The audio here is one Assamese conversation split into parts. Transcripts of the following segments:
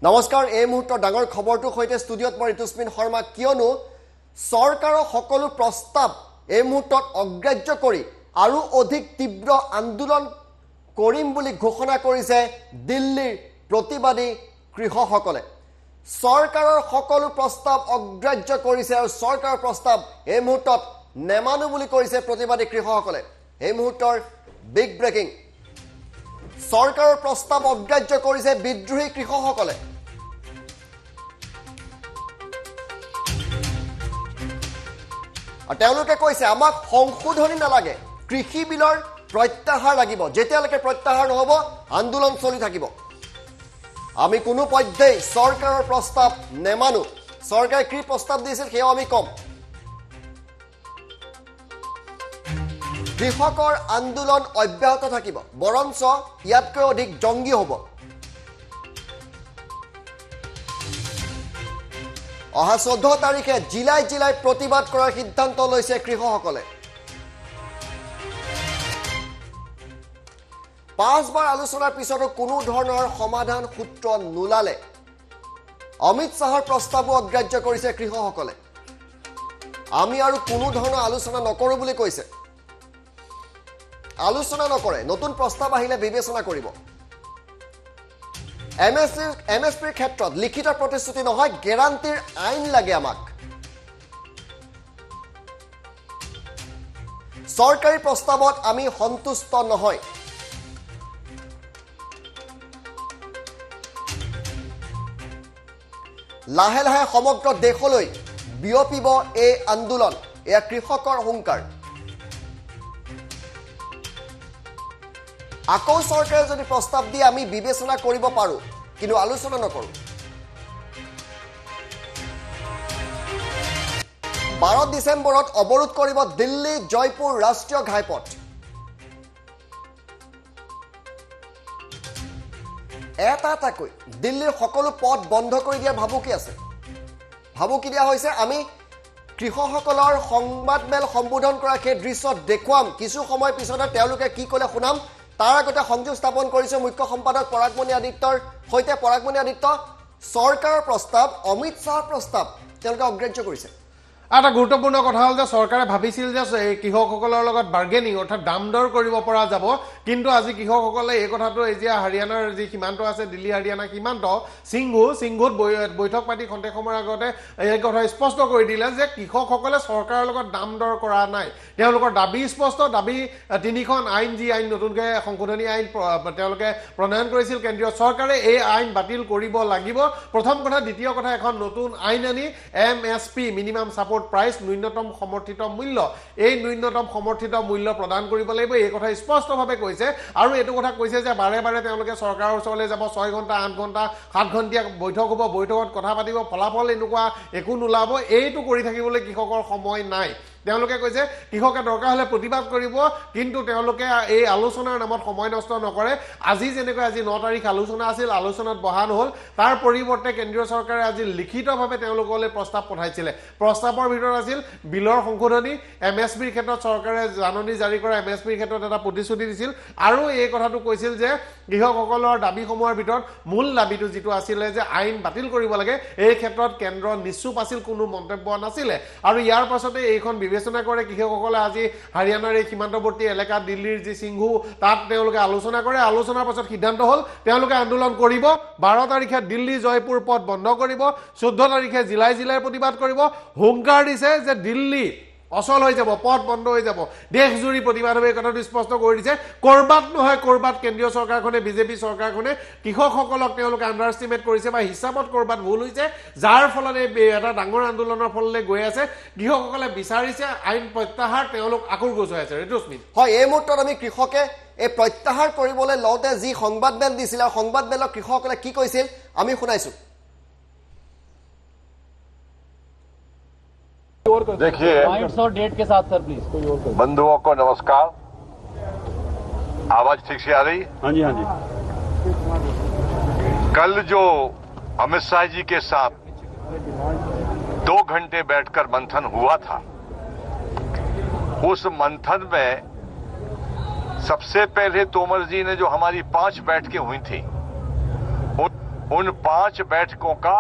নমস্কাৰ এই মুহূৰ্তৰ ডাঙৰ খবৰটো হৈতে ষ্টুডিঅ'ত মই ঋতুস্মিন শৰ্মা কিয়নো চৰকাৰৰ সকলো প্ৰস্তাৱ এই মুহূৰ্তত অগ্ৰাহ্য কৰি আৰু অধিক তীব্ৰ আন্দোলন কৰিম বুলি ঘোষণা কৰিছে দিল্লীৰ প্ৰতিবাদী কৃষকসকলে চৰকাৰৰ সকলো প্ৰস্তাৱ অগ্ৰাহ্য কৰিছে আৰু চৰকাৰৰ প্ৰস্তাৱ এই মুহূৰ্তত নেমানো বুলি কৰিছে প্ৰতিবাদী কৃষকসকলে এই মুহূৰ্তৰ বিগ ব্ৰেকিং চৰকাৰৰ প্ৰস্তাৱ অগ্ৰাহ্য কৰিছে বিদ্ৰোহী কৃষকসকলে আৰু তেওঁলোকে কৈছে আমাক সংশোধনী নালাগে কৃষি বিলৰ প্ৰত্যাহাৰ লাগিব যেতিয়ালৈকে প্ৰত্যাহাৰ নহব আন্দোলন চলি থাকিব আমি কোনো পৰ্যায়ে চৰকাৰৰ প্ৰস্তাৱ নেমানো চৰকাৰে কি প্ৰস্তাৱ দিছিল সেয়া আমি কম কৃষকৰ আন্দোলন অব্যাহত থাকিব বৰঞ্চ ইয়াতকৈ অধিক জংগী হ'ব অহা 14 তাৰিখে জিলাই প্ৰতিবাদ কৰাৰ সিদ্ধান্ত লৈছে কৃষকসকলে 5 বাৰ আলোচনাৰ পিছতো কোনো ধৰণৰ সমাধান সূত্ৰ নোলালে অমিত শাহৰ প্ৰস্তাৱো অগ্ৰাহ্য কৰিছে কৃষকসকলে আমি আৰু কোনো ধৰণৰ আলোচনা নকৰো বুলি কৈছে আলোচনা নকৰে নতুন প্ৰস্তাৱ আহিলে বিবেচনা কৰিব এমএসপিৰ ক্ষেত্ৰত লিখিত প্ৰতিশ্ৰুতি নহয় গ্যাৰান্টিৰ আইন লাগে আমাক চৰকাৰী প্ৰস্তাৱত আমি সন্তুষ্ট নহয় লাহে লাহে সমগ্ৰ দেশলৈ বিয়পিব এই আন্দোলন এয়া কৃষকৰ হুংকাৰ আকৌ চৰকাৰে যদি প্ৰস্তাৱ দিয়ে আমি বিবেচনা কৰিব পাৰো কিন্তু আলোচনা নকৰো 12 ডিসেম্বৰত অৱৰোধ কৰিব দিল্লী জয়পুৰ ৰাষ্ট্ৰীয় ঘাইপথ এটাকৈ দিল্লীৰ সকলো পথ বন্ধ কৰি দিয়াৰ ভাবুকি আছে ভাবুকি দিয়া হৈছে আমি কৃষকসকলৰ সংবাদমেল সম্বোধন কৰা সেই দৃশ্যত দেখুৱাম কিছু সময় পিছতে তেওঁলোকে কি ক'লে শুনাম তাৰ আগতে সংযোগ স্থাপন কৰিছে মুখ্য সম্পাদক পৰাগমণি আদিত্যৰ সৈতে পৰাগমণি আদিত্য চৰকাৰৰ প্ৰস্তাৱ অমিত শাহৰ প্ৰস্তাৱ তেওঁলোকে অগ্ৰাহ্য কৰিছে এটা গুৰুত্বপূৰ্ণ কথা হল যে চৰকাৰে ভাবিছিল যে কৃষকসকলৰ লগত বাৰ্গেনিং অৰ্থাৎ দাম দৰ কৰিব পৰা যাব কিন্তু আজি কৃষকসকলে এই কথাটো এতিয়া হাৰিয়ানাৰ যি সীমান্ত আছে দিল্লী হাৰিয়ানা সীমান্ত সিংহুত বৈঠক পাতি খন্তেক সময়ৰ আগতে এই কথা স্পষ্ট কৰি দিলে যে কৃষকসকলে চৰকাৰৰ লগত দাম দৰ কৰা নাই তেওঁলোকৰ দাবী স্পষ্ট দাবী তিনিখন আইন যি আইন নতুনকৈ সংশোধনী আইন তেওঁলোকে প্ৰণয়ন কৰিছিল কেন্দ্ৰীয় চৰকাৰে এই আইন বাতিল কৰিব লাগিব প্ৰথম কথা দ্বিতীয় কথা এখন নতুন আইন আনি এমএসপি মিনিমাম সাপোৰ্ট প্ৰাইস ন্যূনতম সমৰ্থিত মূল্য এই ন্যূনতম সমৰ্থিত মূল্য প্ৰদান কৰিব লাগিব এই কথা স্পষ্টভাৱে কৈছে আৰু এটো কথা কৈছে যে বাৰে বাৰে তেওঁলোকে চৰকাৰৰ ওচৰলৈ যাব 6 ঘণ্টা 8 ঘণ্টা 7 ঘণ্টিয়া বৈঠক হ'ব বৈঠকত কথা পাতিব ফলাফল এনেকুৱা একো নোলাব এইটো কৰি থাকিবলৈ কৃষকৰ সময় নাই তেওঁলোকে কৈছে কৃষকে দৰকাৰ হলে প্ৰতিবাদ কৰিব কিন্তু তেওঁলোকে এই আলোচনাৰ নামত সময় নষ্ট নকৰে আজি যেনেকৈ আজি 9 তাৰিখ আলোচনা আছিল আলোচনাত বহা নহল তাৰ পৰিৱৰ্তে কেন্দ্ৰীয় চৰকাৰে আজি লিখিতভাৱে তেওঁলোকলৈ প্ৰস্তাৱ পঠাইছিল প্ৰস্তাৱৰ ভিতৰত আছিল বিলৰ সংশোধনী এমএসপিৰ ক্ষেত্ৰত চৰকাৰে জাননী জাৰি কৰা এমএসপিৰ ক্ষেত্ৰত এটা প্ৰতিশ্ৰুতি দিছিল আৰু এই কথাটো কৈছিল যে কৃষকসকলৰ দাবীসমূহৰ ভিতৰত মূল দাবীটো যেটো আছিল যে আইন বাতিল কৰিব লাগে এই ক্ষেত্ৰত কেন্দ্ৰ নিশ্চুপ আছিল কোনো মন্তব্য নাছিল আৰু ইয়াৰ পাছতে এইখন বিবেচনা কৰে কৃষকসকলে আজি হাৰিয়ানাৰ এই সীমান্তৱৰ্তী এলেকা দিল্লীৰ যি সিংহু তাত তেওঁলোকে আলোচনা কৰে আলোচনাৰ পাছত সিদ্ধান্ত হল তেওঁলোকে আন্দোলন কৰিব 12 তাৰিখে দিল্লী জয়পুৰ পথ বন্ধ কৰিব 14 তাৰিখে জিলাই প্ৰতিবাদ কৰিব হুংকাৰ দিছে যে দিল্লী অচল হৈ যাব পথ বন্ধ হৈ যাব দেশজুৰি প্ৰতিবাদ হবে কথাটো স্পষ্ট কৰি দিছে কৰবাত নহয় কৰবাত কেন্দ্ৰীয় চৰকাৰখনে বিজেপি চৰকাৰখনে কৃষকসকলক তেওঁলোকে আন্ডাৰএষ্টিমেট কৰিছে বা হিচাপত কৰবাত ভুল হৈছে যাৰ ফলত এটা ডাঙৰ আন্দোলনৰ ফললৈ গৈ আছে কৃষকসকলে বিচাৰিছে আইন প্ৰত্যাহাৰ তেওঁলোক আকুৰ গোচ হৈ আছে ঋতুস্মিন হয় এই মুহূৰ্তত আমি কৃষকে এই প্ৰত্যাহাৰ কৰিবলৈ লওঁতে যি সংবাদমেল দিছিল সংবাদমেলক কৃষকসকলে কি কৈছিল আমি শুনাইছো देखिए और डेट के साथ सर प्लीज बंधुओं को नमस्कार आवाज ठीक से आ रही हाँ जी कल जो अमित शाह जी के साथ 2 घंटे बैठकर मंथन हुआ था उस मंथन में सबसे पहले तोमर जी ने जो हमारी 5 बैठकें हुई थी उन 5 बैठकों का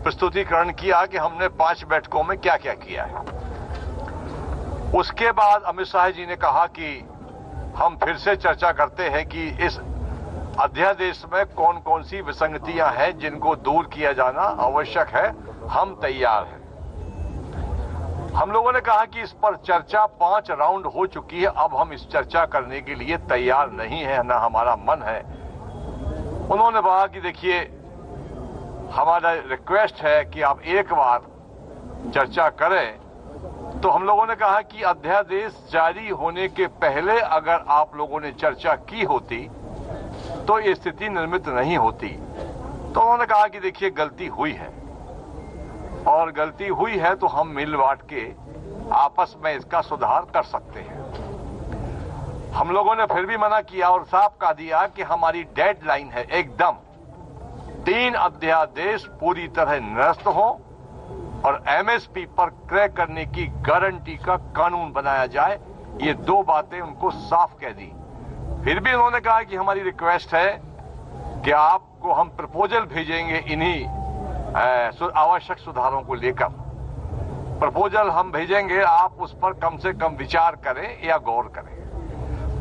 प्रस्तुतिकरण किया कि हमने 5 बैठकों में क्या क्या किया है। उसके बाद अमित शाह जी ने कहा कि हम फिर से चर्चा करते हैं कि इस अध्यादेश में कौन कौन सी विसंगतियां हैं जिनको दूर किया जाना आवश्यक है, हम तैयार हैं। हम लोगों ने कहा कि इस पर चर्चा 5 राउंड हो चुकी है, अब हम इस चर्चा करने के लिए तैयार नहीं है, ना हमारा मन है। उन्होंने कहा कि देखिए, हमारा रिक्वेस्ट है कि आप एक बार चर्चा करें। तो हम लोगों ने कहा कि अध्यादेश जारी होने के पहले अगर आप लोगों ने चर्चा की होती तो ये स्थिति निर्मित नहीं होती। तो उन्होंने कहा कि देखिए, गलती हुई है और गलती हुई है तो हम मिल बांट के आपस में इसका सुधार कर सकते हैं। हम लोगों ने फिर भी मना किया और साफ कह दिया कि हमारी डेडलाइन है एकदम 3 अध्यादेश पूरी तरह निरस्त हो और एमएसपी पर क्रय करने की गारंटी का कानून बनाया जाए। ये 2 बातें उनको साफ कह दी। फिर भी उन्होंने कहा कि हमारी रिक्वेस्ट है कि आपको हम प्रपोजल भेजेंगे इन्हीं आवश्यक सुधारों को लेकर। प्रपोजल हम भेजेंगे, आप उस पर कम से कम विचार करें या गौर करें।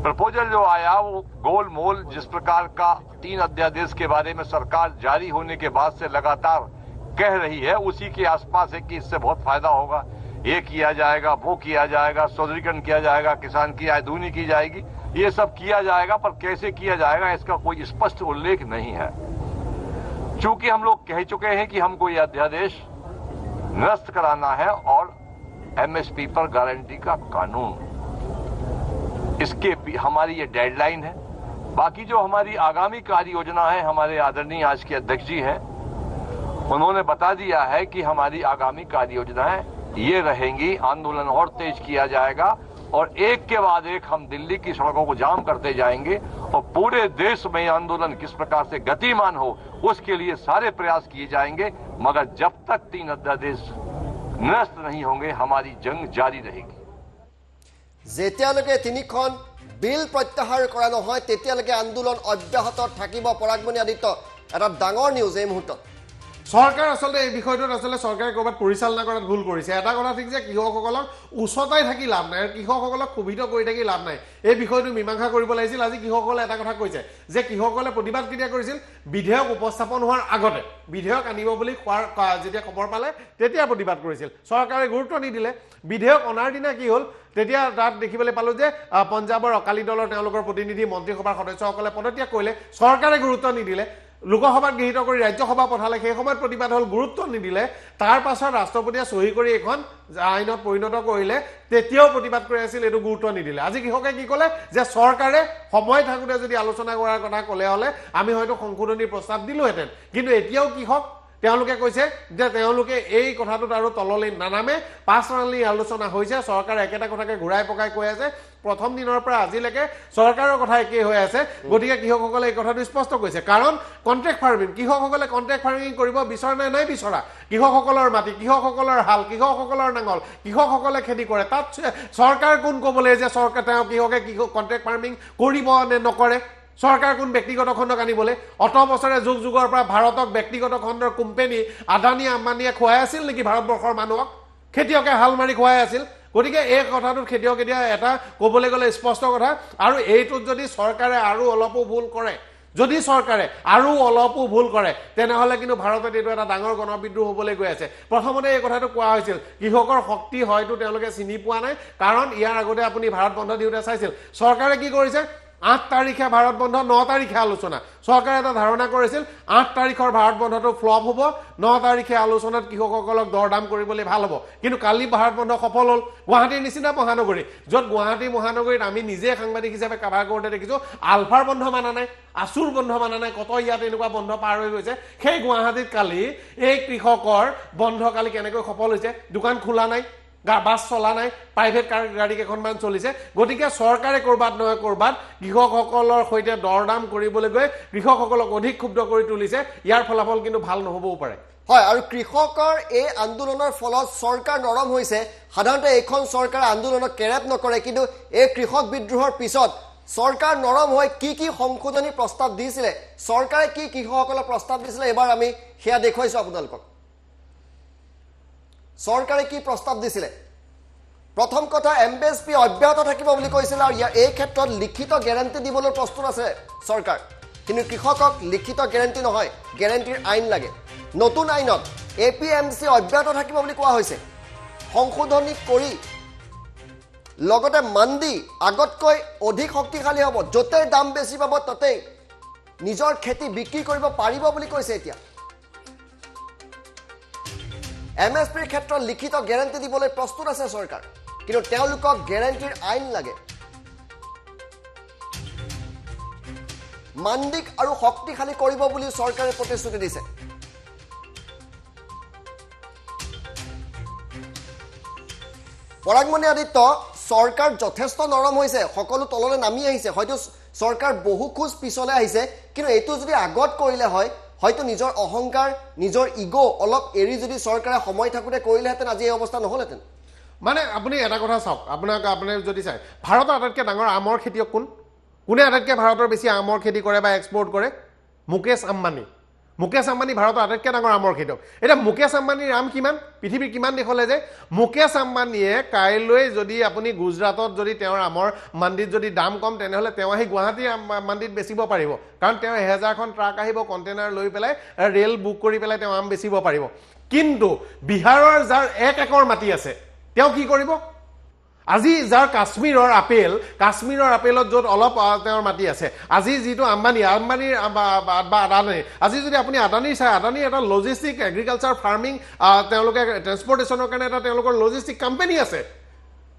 प्रपोजल जो आया वो गोल मोल जिस प्रकार का 3 अध्यादेश के बारे में सरकार जारी होने के बाद से लगातार कह रही है, उसी के आसपास है कि इससे बहुत फायदा होगा, ये किया जाएगा, वो किया जाएगा, सौदरीकरण किया जाएगा, किसान की आय दूनी की जाएगी, ये सब किया जाएगा, पर कैसे किया जाएगा इसका कोई स्पष्ट उल्लेख नहीं है। चूंकि हम लोग कह चुके हैं कि हमको ये अध्यादेश निरस्त कराना है और एमएसपी पर गारंटी का कानून, इसके हमारी ये डेडलाइन है। बाकी जो हमारी आगामी कार्य योजना है, हमारे आदरणीय आज के अध्यक्ष जी हैं, उन्होंने बता दिया है कि हमारी आगामी कार्य योजनाएं ये रहेंगी। आंदोलन और तेज किया जाएगा और एक के बाद एक हम दिल्ली की सड़कों को जाम करते जाएंगे और पूरे देश में आंदोलन किस प्रकार से गतिमान हो उसके लिए सारे प्रयास किए जाएंगे। मगर जब तक 3 अध्यादेश निरस्त नहीं होंगे हमारी जंग जारी रहेगी। যেতিয়ালৈকে 3খন বিল প্ৰত্যাহাৰ কৰা নহয় তেতিয়ালৈকে আন্দোলন অব্যাহত থাকিব। পৰাগমণি আদিত্য, এটা ডাঙৰ নিউজ এই মুহূৰ্তত। চৰকাৰ আসলে এই বিষয়টোত আসলে চৰকাৰে ক'ৰবাত পৰিচালনা কৰাত ভুল কৰিছে। এটা কথা ঠিক যে কৃষকসকলক উচতাই থাকি লাভ নাই আৰু কৃষকসকলক ক্ষোভিত কৰি থাকি লাভ নাই। এই বিষয়টো মীমাংসা কৰিব লাগিছিল। আজি কৃষকসকলে এটা কথা কৈছে যে কৃষকসকলে প্ৰতিবাদ কেতিয়া কৰিছিল? বিধেয়ক উপস্থাপন হোৱাৰ আগতে, বিধেয়ক আনিব বুলি যেতিয়া খবৰ পালে তেতিয়া প্ৰতিবাদ কৰিছিল। চৰকাৰে গুৰুত্ব নিদিলে। বিধেয়ক অনাৰ দিনা কি হ'ল, তেতিয়া তাত দেখিবলৈ পালোঁ যে পঞ্জাৱৰ অকালি দলৰ তেওঁলোকৰ প্ৰতিনিধি মন্ত্ৰীসভাৰ সদস্যসকলে পদত্যাগ কৰিলে। চৰকাৰে গুৰুত্ব নিদিলে। লোকসভাত গৃহীত কৰি ৰাজ্যসভা পঠালে, সেই সময়ত প্ৰতিবাদ হ'ল, গুৰুত্ব নিদিলে। তাৰ পাছত ৰাষ্ট্ৰপতিয়ে চহী কৰি এখন আইনত পৰিণত কৰিলে, তেতিয়াও প্ৰতিবাদ কৰি আছিল, এইটো গুৰুত্ব নিদিলে। আজি কৃষকে কি ক'লে যে চৰকাৰে সময় থাকোঁতে যদি আলোচনা কৰাৰ কথা ক'লে হ'লে আমি হয়তো সংশোধনীৰ প্ৰস্তাৱ দিলোহেঁতেন। কিন্তু এতিয়াও কৃষক তেওঁলোকে কৈছে যে তেওঁলোকে এই কথাটোত আৰু তললৈ নানামে। 5 ৰাউণ্ডলি আলোচনা হৈছে। চৰকাৰে একেটা কথাকে ঘূৰাই পকাই কৈ আছে। প্ৰথম দিনৰ পৰা আজিলৈকে চৰকাৰৰ কথা একেই হৈ আছে। গতিকে কৃষকসকলে এই কথাটো স্পষ্ট কৈছে। কাৰণ কণ্ট্ৰেক্ট ফাৰ্মিং, কৃষকসকলে কণ্ট্ৰেক্ট ফাৰ্মিং কৰিব বিচৰা নাই বিচৰা। কৃষকসকলৰ মাটি, কৃষকসকলৰ হাল, কৃষকসকলৰ নাঙল, কৃষকসকলে খেতি কৰে। তাত চৰকাৰ কোন ক'বলৈ যে কৃষকে কণ্ট্ৰেক্ট ফাৰ্মিং কৰিব নে নকৰে? চৰকাৰ কোন ব্যক্তিগত খণ্ডক আনিবলৈ? অত বছৰে যুগ যুগৰ পৰা ভাৰতক ব্যক্তিগত খণ্ডৰ কোম্পানী আদানী আম্বানীয়ে খুৱাই আছিল নেকি? ভাৰতবৰ্ষৰ মানুহক খেতিয়কে হাল মাৰি খুৱাই আছিল। গতিকে এই কথাটোত খেতিয়ক এতিয়া এটা ক'বলৈ গ'লে স্পষ্ট কথা। আৰু এইটোত যদি চৰকাৰে আৰু অলপো ভুল কৰে, যদি চৰকাৰে আৰু অলপো ভুল কৰে, তেনেহ'লে কিন্তু ভাৰতত এইটো এটা ডাঙৰ গণবিদ্ৰোহ হ'বলৈ গৈ আছে। প্ৰথমতে এই কথাটো কোৱা হৈছিল, কৃষকৰ শক্তি হয়তো তেওঁলোকে চিনি পোৱা নাই। কাৰণ ইয়াৰ আগতে আপুনি ভাৰত বন্ধ দিওঁতে চাইছিল চৰকাৰে কি কৰিছে। 8 তাৰিখে ভাৰত বন্ধ, 9 তাৰিখে আলোচনা। চৰকাৰে এটা ধাৰণা কৰিছিল 8 তাৰিখৰ ভাৰত বন্ধটো ফ্লপ হ'ব, 9 তাৰিখে আলোচনাত কৃষকসকলক দৰদাম কৰিবলৈ ভাল হ'ব। কিন্তু কালি ভাৰত বন্ধ সফল হ'ল। গুৱাহাটীৰ নিচিনা মহানগৰী, য'ত গুৱাহাটী মহানগৰীত আমি নিজে সাংবাদিক হিচাপে কাভাৰ কৰোঁতে দেখিছোঁ আলফাৰ বন্ধ মানা নাই, আছুৰ বন্ধ মানা নাই, কত ইয়াত এনেকুৱা বন্ধ পাৰ হৈ গৈছে। সেই গুৱাহাটীত কালি এই কৃষকৰ বন্ধ কালি কেনেকৈ সফল হৈছে? দোকান খোলা নাই, বাছ চলা নাই, প্ৰাইভেট গাড়ী কেইখনমান চলিছে। গতিকে চৰকাৰে ক'ৰবাত নহয় ক'ৰবাত কৃষকসকলৰ সৈতে দৰদাম কৰিবলৈ গৈ কৃষকসকলক অধিক ক্ষুব্ধ কৰি তুলিছে। ইয়াৰ ফলাফল কিন্তু ভাল নহ'বও পাৰে। হয়, আৰু কৃষকৰ এই আন্দোলনৰ ফলত চৰকাৰ নৰম হৈছে। সাধাৰণতে এইখন চৰকাৰে আন্দোলনক কেৰেপ নকৰে, কিন্তু এই কৃষক বিদ্ৰোহৰ পিছত চৰকাৰ নৰম হৈ কি সংশোধনী প্ৰস্তাৱ দিছিলে চৰকাৰে কি কৃষকসকলক প্ৰস্তাৱ দিছিলে এবাৰ আমি হেয়া দেখুৱাইছো আপোনালোকক চৰকাৰে কি প্ৰস্তাৱ দিছিলে প্ৰথম কথা এমএছপি অব্যাহত থাকিব বুলি কৈছিল আৰু এই ক্ষেত্ৰত লিখিত গ্যাৰান্টি দিবলৈ প্ৰস্তুত আছে চৰকাৰ কিন্তু কৃষকক লিখিত গ্যাৰান্টি নহয় গ্যাৰান্টিৰ আইন লাগে নতুন আইনত এপিএমসি অব্যাহত থাকিব বুলি কোৱা হৈছে সংশোধনী কৰি লগতে মান্ডি আগতকৈ অধিক শক্তিশালী হ'ব যতে দাম বেছি পাব ততে নিজৰ খেতি বিক্ৰী কৰিব পাৰিব বুলি কৈছে এতিয়া এমএছপিৰ ক্ষেত্ৰত লিখিত গ্যাৰান্টি দিবলৈ প্ৰস্তুত আছে চৰকাৰ কিন্তু তেওঁলোকক গ্যাৰান্টিৰ আইন লাগে মান্ডিক আৰু শক্তিশালী কৰিব বুলি চৰকাৰে প্ৰতিশ্ৰুতি দিছে পৰাগমণি আদিত্য চৰকাৰ যথেষ্ট নৰম হৈছে সকলো তললৈ নামি আহিছে হয়তো চৰকাৰ বহু খোজ পিছলৈ আহিছে কিন্তু এইটো যদি আগত কৰিলে হয় হয়তো নিজৰ অহংকাৰ নিজৰ ইগো অলপ এৰি যদি চৰকাৰে সময় থাকোতে কৰিলেহেঁতেন আজি এই অৱস্থা নহ'লহেঁতেন মানে আপুনি এটা কথা চাওক আপুনি যদি চাই ভাৰতৰ আটাইতকৈ ডাঙৰ আমৰ খেতিয়ক কোনে আটাইতকৈ ভাৰতৰ বেছি আমৰ খেতি কৰে বা এক্সপৰ্ট কৰে মুকেশ আম্বানী ভাৰতৰ আটাইতকৈ ডাঙৰ আমৰ খেতিয়ক এতিয়া মুকেশ আম্বানীৰ আম কিমান পৃথিৱীৰ কিমান দেশলৈ যে মুকেশ আম্বানীয়ে কাইলৈ যদি আপুনি গুজৰাটত যদি তেওঁৰ আমৰ মাণ্ডিত যদি দাম কম তেনেহ'লে তেওঁ আহি গুৱাহাটীৰ মাণ্ডিত বেচিব পাৰিব কাৰণ তেওঁ 1000খন ট্ৰাক আহিব কণ্টেইনাৰ লৈ পেলাই ৰেল বুক কৰি পেলাই তেওঁ আম বেচিব পাৰিব কিন্তু বিহাৰৰ যাৰ 1 একৰ মাটি আছে তেওঁ কি কৰিব আজি যাৰ কাশ্মীৰৰ আপেলত য'ত অলপ তেওঁৰ মাটি আছে আজি যিটো আম্বানীৰ বা আদানী আজি যদি আপুনি আদানীৰ চাই আদানীৰ এটা লজিষ্টিক এগ্ৰিকালচাৰ ফাৰ্মিং তেওঁলোকে ট্ৰেন্সপৰ্টেশ্যনৰ কাৰণে এটা তেওঁলোকৰ লজিষ্টিক কোম্পানী আছে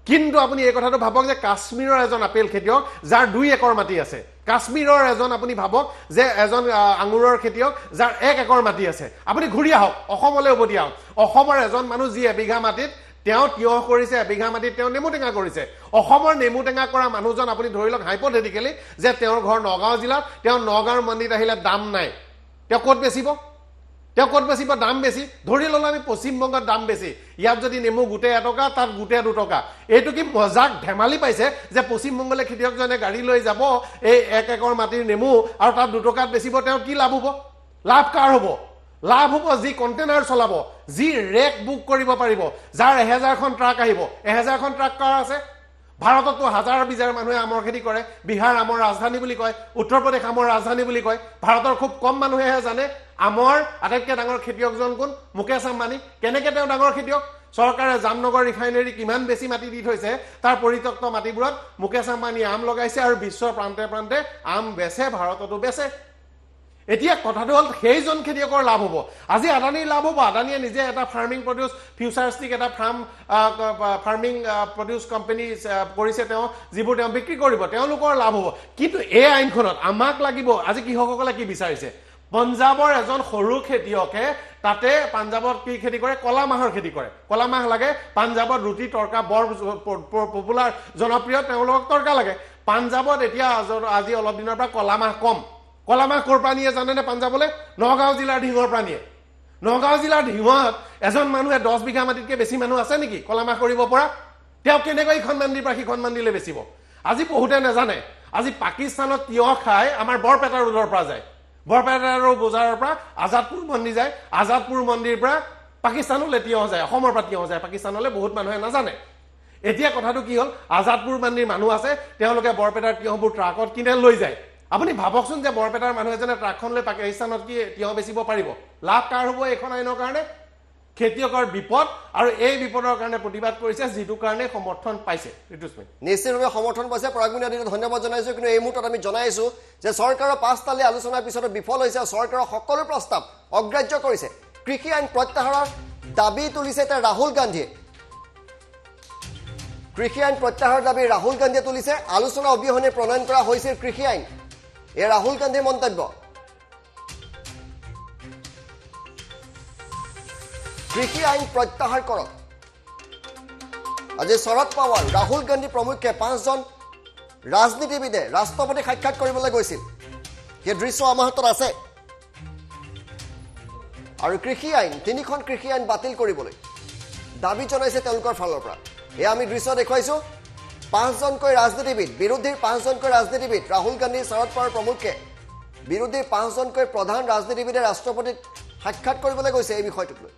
কিন্তু আপুনি এই কথাটো ভাবক যে কাশ্মীৰৰ এজন আপেল খেতিয়ক যাৰ 2 একৰ মাটি আছে কাশ্মীৰৰ এজন আপুনি ভাবক যে এজন আঙুৰৰ খেতিয়ক যাৰ 1 একৰ মাটি আছে আপুনি ঘূৰি আহক অসমলৈ উভতি আহক অসমৰ এজন মানুহ যি এবিঘা মাটিত তেওঁ তিয়হ কৰিছে এবিঘা মাটিত তেওঁ নেমু টেঙা কৰিছে অসমৰ নেমু টেঙা কৰা মানুহজন আপুনি ধৰি লওক হাইপথেটিকেলি যে তেওঁৰ ঘৰ নগাঁও জিলাত তেওঁ নগাঁৱৰ মণ্ডিত আহিলে দাম নাই তেওঁ ক'ত বেচিব দাম বেছি ধৰি ল'লে আমি পশ্চিমবংগত দাম বেছি ইয়াত যদি নেমু গোটে 1 টকা তাত গোটে 2 টকা এইটো কি মজাক ধেমালি পাইছে যে পশ্চিমবংগলৈ খেতিয়কজনে গাড়ী লৈ যাব এই 1 একৰ মাটিৰ নেমু আৰু তাত 2 টকাত বেচিব তেওঁ কি লাভ হ'ব লাভ কাৰ হ'ব লাভ হ'ব যি কণ্টেইনাৰ চলাব যি ৰেক বুক কৰিব পাৰিব যাৰ 1000খন ট্ৰাক আহিব 1000খন ট্ৰাক কাৰ আছে ভাৰততো হাজাৰ বিজাৰ মানুহে আমৰ খেতি কৰে বিহাৰ আমৰ ৰাজধানী বুলি কয় উত্তৰ প্ৰদেশ আমৰ ৰাজধানী বুলি কয় ভাৰতৰ খুব কম মানুহেহে জানে আমৰ আটাইতকৈ ডাঙৰ খেতিয়কজন কোন মুকেশ আম্বানী কেনেকৈ তেওঁ ডাঙৰ খেতিয়ক চৰকাৰে জামনগৰ ৰিফাইনেৰী কিমান বেছি মাটি দি থৈছে তাৰ পৰিত্যক্ত মাটিবোৰত মুকেশ আম্বানীয়ে আম লগাইছে আৰু বিশ্বৰ প্ৰান্তে প্ৰান্তে আম বেচে ভাৰততো বেচে এতিয়া কথাটো হ'ল সেইজন খেতিয়কৰ লাভ হ'ব আজি আদানীৰ লাভ হ'ব আদানীয়ে নিজে এটা ফাৰ্মিং প্ৰডিউচ ফিউচাৰিষ্টিক এটা ফাৰ্মিং প্ৰডিউচ কোম্পানী কৰিছে তেওঁ যিবোৰ তেওঁ বিক্ৰী কৰিব তেওঁলোকৰ লাভ হ'ব কিন্তু এই আইনখনত আমাক লাগিব আজি কৃষকসকলে কি বিচাৰিছে পঞ্জাবৰ এজন সৰু খেতিয়কে তাতে পাঞ্জাবত কি খেতি কৰে কলা মাহৰ খেতি কৰে কলা মাহ লাগে পাঞ্জাবত ৰুটি তৰকা বৰ পপুলাৰ জনপ্ৰিয় তেওঁলোকক তৰকা লাগে পাঞ্জাবত এতিয়া আজি অলপ দিনৰ পৰা কলা মাহ কম কলা মাহ ক'ৰ পৰা নিয়ে জানেনে পাঞ্জাবলৈ নগাঁও জিলাৰ ঢিঙৰ পৰা নিয়ে নগাঁও জিলাৰ ঢিঙত এজন মানুহে 10 বিঘা মাটিতকৈ বেছি মানুহ আছে নেকি কলা মাহ কৰিব পৰা তেওঁ কেনেকৈ ইখন মাণ্ডিৰ পৰা সিখন মাণ্ডিলৈ বেচিব আজি বহুতে নাজানে আজি পাকিস্তানত তিয়হ খাই আমাৰ বৰপেটা ৰোডৰ পৰা যায় বৰপেটা ৰোড বজাৰৰ পৰা আজাদপুৰ মন্দিৰ যায় আজাদপুৰ মন্দিৰ পৰা পাকিস্তানলৈ তিয়হ যায় অসমৰ পৰা তিয়হ যায় পাকিস্তানলৈ বহুত মানুহে নাজানে এতিয়া কথাটো কি হ'ল আজাদপুৰ মন্দিৰ মানুহ আছে তেওঁলোকে বৰপেটাৰ তিয়হবোৰ ট্ৰাকত কিনে লৈ যায় আপুনি ভাবকচোন যে বৰপেটাৰ মানুহ এজনে ট্ৰাকখন লৈ পাকিস্তানত কি তিয়হ বেচিব পাৰিব লাভ কাৰ হ'ব এইখন আইনৰ কাৰণে খেতিয়কৰ বিপদ আৰু এই বিপদৰ কাৰণে প্ৰতিবাদ কৰিছে যিটো কাৰণে সমৰ্থন পাইছে ঋতুস্মিন নিশ্চিতভাৱে সমৰ্থন পাইছে পৰাগমণি আদিত্যক ধন্যবাদ জনাইছো কিন্তু এই মুহূৰ্তত আমি জনাইছো যে চৰকাৰৰ 5টালি আলোচনাৰ পিছত বিফল হৈছে চৰকাৰৰ সকলো প্ৰস্তাৱ অগ্ৰাহ্য কৰিছে কৃষি আইন প্ৰত্যাহাৰৰ দাবী তুলিছে এতিয়া ৰাহুল গান্ধীয়ে কৃষি আইন প্ৰত্যাহাৰৰ দাবী ৰাহুল গান্ধীয়ে তুলিছে আলোচনা অবিহনে প্ৰণয়ন কৰা হৈছিল কৃষি আইন এই ৰাহুল গান্ধীৰ মন্তব্য কৃষি আইন প্ৰত্যাহাৰ কৰক আজি শৰদ পাৱাৰ ৰাহুল গান্ধী প্ৰমুখ্যে 5জন ৰাজনীতিবিদে ৰাষ্ট্ৰপতি সাক্ষাৎ কৰিবলৈ গৈছিল সেই দৃশ্য আমাৰ হাতত আছে আৰু কৃষি আইন 3খন কৃষি আইন বাতিল কৰিবলৈ দাবী জনাইছে তেওঁলোকৰ ফালৰ পৰা এই আমি দৃশ্য দেখুৱাইছো পাঁচজনকৈ ৰাজনীতিবিদ, বিৰোধীৰ পাঁচজনকৈ ৰাজনীতিবিদ, ৰাহুল গান্ধী, শৰদ পাৱাৰ প্ৰমুখ্যে বিৰোধীৰ পাঁচজনকৈ প্ৰধান ৰাজনীতিবিদে ৰাষ্ট্ৰপতিক সাক্ষাৎ কৰিবলৈ গৈছে এই বিষয়টোক লৈ।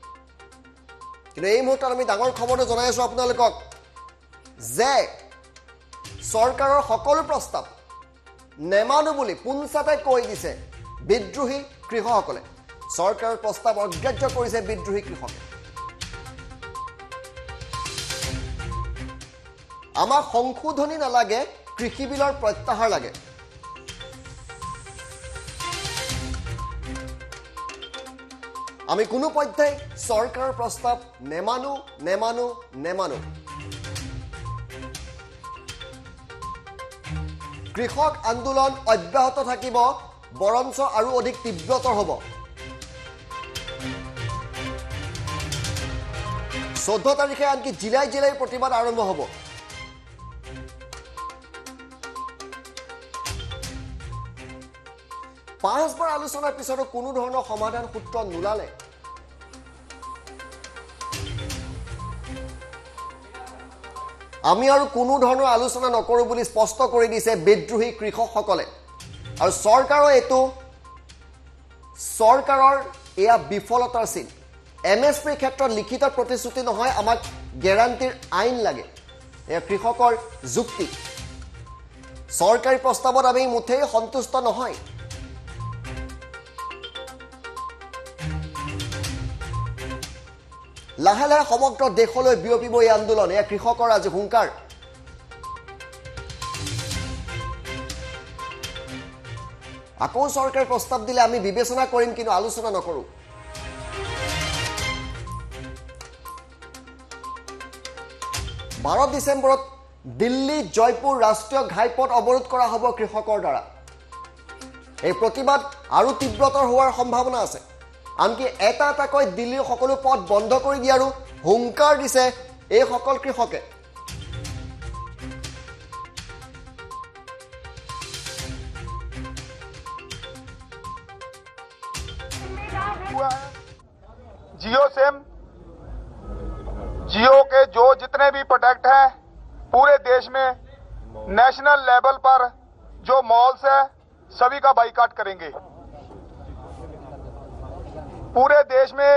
কিন্তু এই মুহূৰ্তত আমি ডাঙৰ খবৰটো জনাই আছোঁ আপোনালোকক যে চৰকাৰৰ সকলো প্ৰস্তাৱ নেমানো বুলি পোনচাতে কৈ দিছে বিদ্ৰোহী কৃষকসকলে। চৰকাৰৰ প্ৰস্তাৱ অগ্ৰাহ্য কৰিছে বিদ্ৰোহী কৃষকে। আমাক সংশোধনী নালাগে, কৃষি বিলৰ প্ৰত্যাহাৰ লাগে। আমি কোনো পধ্যেই চৰকাৰৰ প্ৰস্তাৱ নেমানো নেমানো নেমানো। কৃষক আন্দোলন অব্যাহত থাকিব, বৰঞ্চ আৰু অধিক তীব্ৰতৰ হ'ব। 14 তাৰিখে আনকি জিলাই জিলাই প্ৰতিবাদ আৰম্ভ হ'ব। পাঁচবাৰ আলোচনাৰ পিছতো কোনো ধৰণৰ সমাধান সূত্ৰ নোলালে। আমি আৰু কোনো ধৰণৰ আলোচনা নকৰোঁ বুলি স্পষ্ট কৰি দিছে বিদ্ৰোহী কৃষকসকলে। আৰু চৰকাৰৰ এয়া বিফলতাৰ চিন। MSPৰ ক্ষেত্ৰত লিখিত প্ৰতিশ্ৰুতি নহয়, আমাক গেৰাণ্টিৰ আইন লাগে। এয়া কৃষকৰ যুক্তি। চৰকাৰী প্ৰস্তাৱত আমি মুঠেই সন্তুষ্ট নহয়। লাহে লাহে সমগ্ৰ দেশলৈ বিয়পিব এই আন্দোলন। এয়া কৃষকৰ আজি হুংকাৰ। আকৌ চৰকাৰে প্ৰস্তাৱ দিলে আমি বিবেচনা কৰিম, কিন্তু আলোচনা নকৰোঁ। ডিচেম্বৰত দিল্লী জয়পুৰ ৰাষ্ট্ৰীয় ঘাইপথ অৱৰোধ কৰা হ'ব কৃষকৰ দ্বাৰা। এই প্ৰতিবাদ আৰু তীব্ৰতৰ হোৱাৰ সম্ভাৱনা আছে। আনকি এটা এটাকৈ দিল্লীৰ সকলো পথ বন্ধ কৰি দিয়াৰো হুংকাৰ দিছে এইসকল কৃষকে। जियो के जो जितने भी प्रोडक्ट हैं पूरे देश में नेशनल लेवल पर जो मॉल्स है सभी का बाइकाट करेंगे। पूरे देश में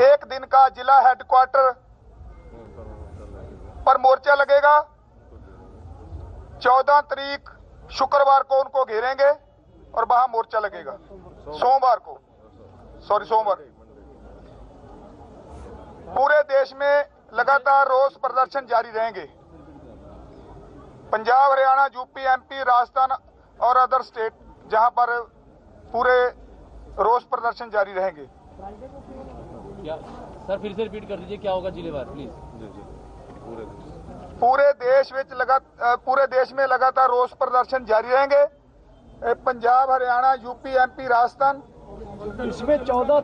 एक दिन का जिला हेडक्वार्टर पर मोर्चा लगेगा। 14 तारीख शुक्रवार को उनको घेरेंगे और वहां मोर्चा लगेगा। सोमवार पूरे देश में लगातार रोष प्रदर्शन जारी रहेंगे। पंजाब, हरियाणा, यूपी, MP, राजस्थान और अदर स्टेट जहां पर पूरे रोष प्रदर्शन जारी रहेंगे। क्या सर फिर से रिपीट कर दीजिए, क्या होगा जिलेवार प्लीज। पूरे देश में लगातार रोष प्रदर्शन जारी रहेंगे। पंजाब, हरियाणा, यूपी, MP, राजस्थान, इसमें 14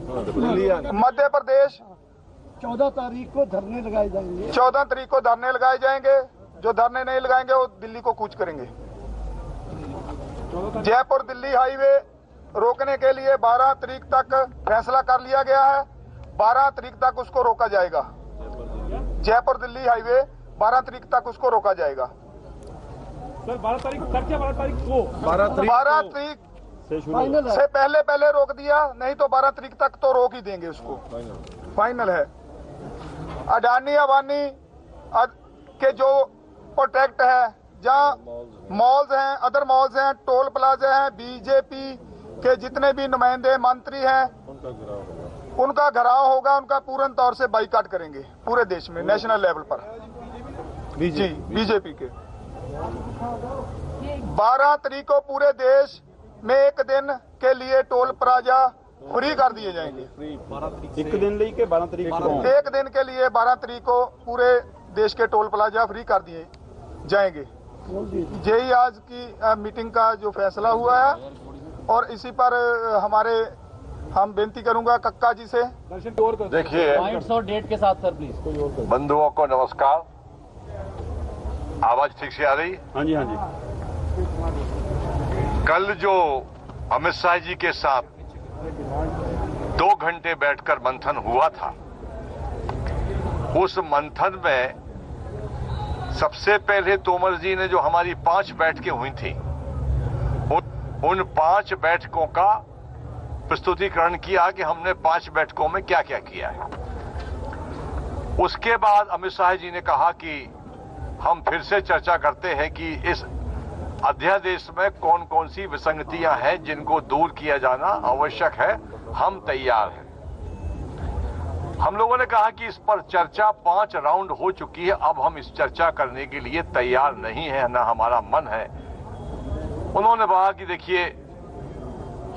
मध्य प्रदेश 14 तारीख को धरने लगाए जाएंगे। 14 तारीख को धरने लगाए जाएंगे। जो धरने नहीं लगाएंगे वो दिल्ली को कूच करेंगे। जयपुर दिल्ली हाईवे रोकने के लिए 12 तारीख तक फैसला कर लिया गया है। 12 तारीख तक उसको रोका जाएगा। जयपुर दिल्ली हाईवे 12 तारीख तक उसको रोका जाएगा। सर 12 तारीख तक क्या 12 तारीख को 12 तारीख से पहले रोक दिया, नहीं तो 12 तारीख तक तो रोक ही देंगे उसको। फाइनल है। अडानी अबानी के जो प्रोटेक्ट है, जहां मॉल्स हैं, अदर मॉल्स हैं, टोल प्लाजा हैं, बीजेपी के जितने भी नुमाइंदे मंत्री हैं उनका घेराव होगा। उनका पूर्ण तौर से बाइकाट करेंगे पूरे देश में नेशनल लेवल पर। बीजेपी के 12 तारीख को पूरे देश में एक दिन के लिए टोल प्लाजा फ्री कर दिए जाएंगे। एक दिन लेके 12 तारीख को एक दिन के लिए 12 तारीख को पूरे देश के टोल प्लाजा फ्री कर दिए जाएंगे। यही आज की मीटिंग का जो फैसला हुआ है। और इसी पर हम बेनती करूंगा कक्का जी से। देखिए पॉइंट्स और डेट के साथ सर प्लीज। बंधुओं को नमस्कार। आवाज ठीक से आ रही? हाँ जी हाँ जी। कल जो अमित शाह जी के साथ 2 घंटे बैठकर मंथन हुआ था, उस मंथन में सबसे पहले तोमर जी ने जो हमारी 5 बैठकें हुई थी उन 5 बैठकों का प्रस्तुतिकरण किया कि हमने 5 बैठकों में क्या क्या किया है। उसके बाद अमित शाह जी ने कहा कि हम फिर से चर्चा करते हैं कि इस अध्यादेश में कौन कौन सी विसंगतियां हैं जिनको दूर किया जाना आवश्यक है। हम तैयार हैं। हम लोगों ने कहा कि इस पर चर्चा 5 राउंड हो चुकी है, अब हम इस चर्चा करने के लिए तैयार नहीं है, ना हमारा मन है। उन्होंने कहा कि देखिए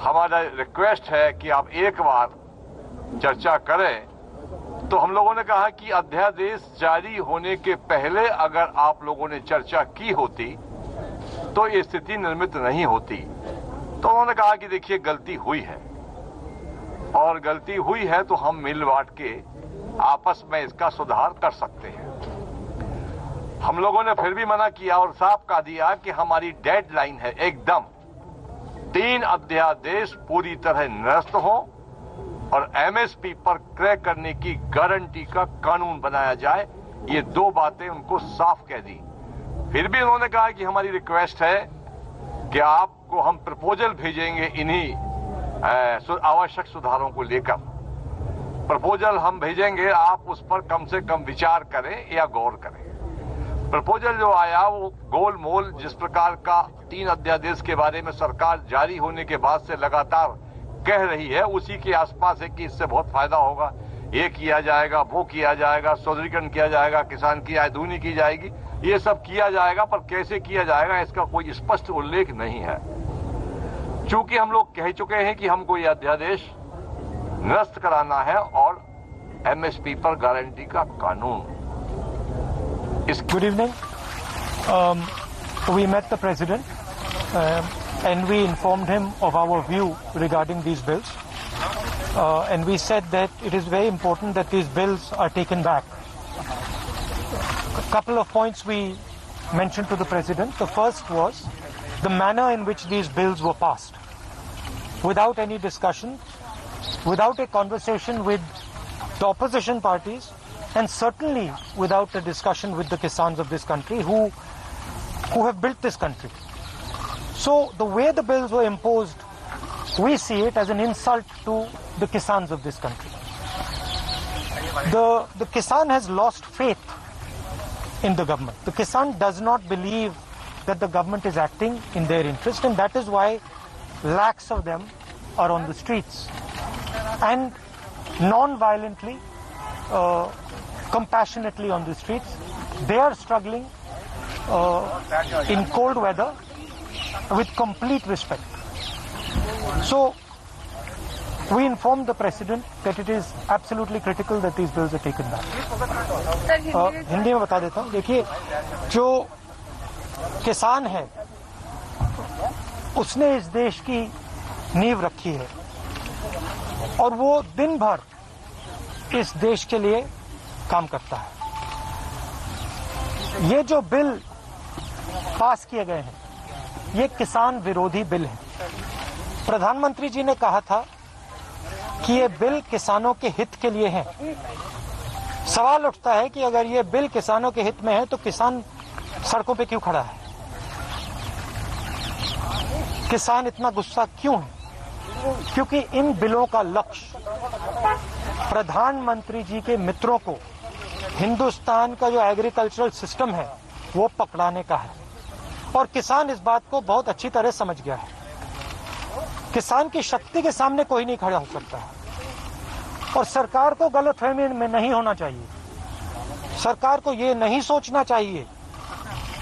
हमारा रिक्वेस्ट है कि आप एक बार चर्चा करें। तो हम लोगों ने कहा कि अध्यादेश जारी होने के पहले अगर आप लोगों ने चर्चा की होती तो ये स्थिति निर्मित नहीं होती। तो उन्होंने कहा कि देखिए गलती हुई है और गलती हुई है तो हम मिल बांट के आपस में इसका सुधार कर सकते हैं। हम लोगों ने फिर भी मना किया और साफ कह दिया कि हमारी डेडलाइन है एकदम 3 अध्यादेश पूरी तरह निरस्त हो और एमएसपी पर क्रय करने की गारंटी का कानून बनाया जाए। ये 2 बातें उनको साफ कह दी। फिर भी उन्होंने कहा कि हमारी रिक्वेस्ट है कि आपको हम प्रपोजल भेजेंगे इन्हीं आवश्यक सुधारों को लेकर। प्रपोजल हम भेजेंगे, आप उस पर कम से कम विचार करें या गौर करें। प्रपोजल जो आया वो गोल मोल जिस प्रकार का 3 अध्यादेश के बारे में सरकार जारी होने के बाद से लगातार कह रही है उसी के आसपास है कि इससे बहुत फायदा होगा, ये किया जाएगा, वो किया जाएगा, सुदृढ़ीकरण किया जाएगा, किसान की आय दूनी की जाएगी, ये सब किया जाएगा। पर कैसे किया जाएगा इसका कोई स्पष्ट उल्लेख नहीं है। चूंकि हम लोग कह चुके हैं कि हमको ये अध्यादेश निरस्त कराना है और एमएसपी पर गारंटी का कानून। Good evening. We met the President and we informed him of our view regarding these bills. And we said that it is very important that these bills are taken back. A couple of points we mentioned to the President. The first was the manner in which these bills were passed. Without any discussion, without a conversation with the opposition parties, and certainly without a discussion with the Kisans of this country who have built this country. So the way the bills were imposed, we see it as an insult to the Kisans of this country. The Kisan has lost faith in the government. The Kisan does not believe that the government is acting in their interest, and that is why lakhs of them are on the streets. And non-violently, compassionately on the streets. They are struggling in cold weather with complete respect. So we informed the President that it is absolutely critical that these bills are taken back. Hindi में बता देता हूँ। देखिए, जो किसान है उसने इस देश की नींव रखी है और वो दिन भर इस देश के लिए काम करता है। ये जो बिल पास किए गए हैं ये किसान विरोधी बिल है। प्रधानमंत्री जी ने कहा था कि ये बिल किसानों के हित के लिए है। सवाल उठता है कि अगर ये बिल किसानों के हित में है तो किसान सड़कों पे क्यों खड़ा है? किसान इतना गुस्सा क्यों है? क्योंकि इन बिलों का लक्ष्य प्रधानमंत्री जी के मित्रों को हिंदुस्तान का जो एग्रीकल्चरल सिस्टम है वो पकड़ाने का है और किसान इस बात को बहुत अच्छी तरह समझ गया है। किसान की शक्ति के सामने कोई नहीं खड़ा हो सकता है और सरकार को गलतफहमी में नहीं होना चाहिए। सरकार को ये नहीं सोचना चाहिए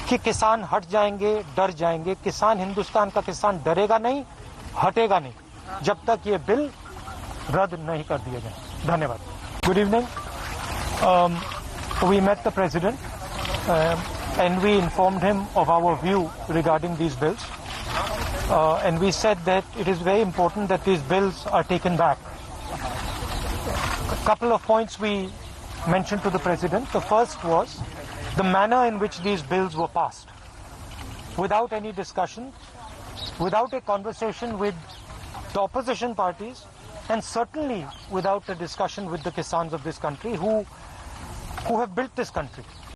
कि किसान हट जाएंगे, डर जाएंगे। किसान, हिंदुस्तान का किसान डरेगा नहीं, हटेगा नहीं जब तक ये बिल रद्द नहीं कर दिए जाए। धन्यवाद। Good evening. We met the President and we informed him of our view regarding these bills. And we said that it is very important that these bills are taken back. A couple of points we mentioned to the President. The first was the manner in which these bills were passed. Without any discussion, without a conversation with the opposition parties, and certainly without a discussion with the Kisans of this country who have built this country.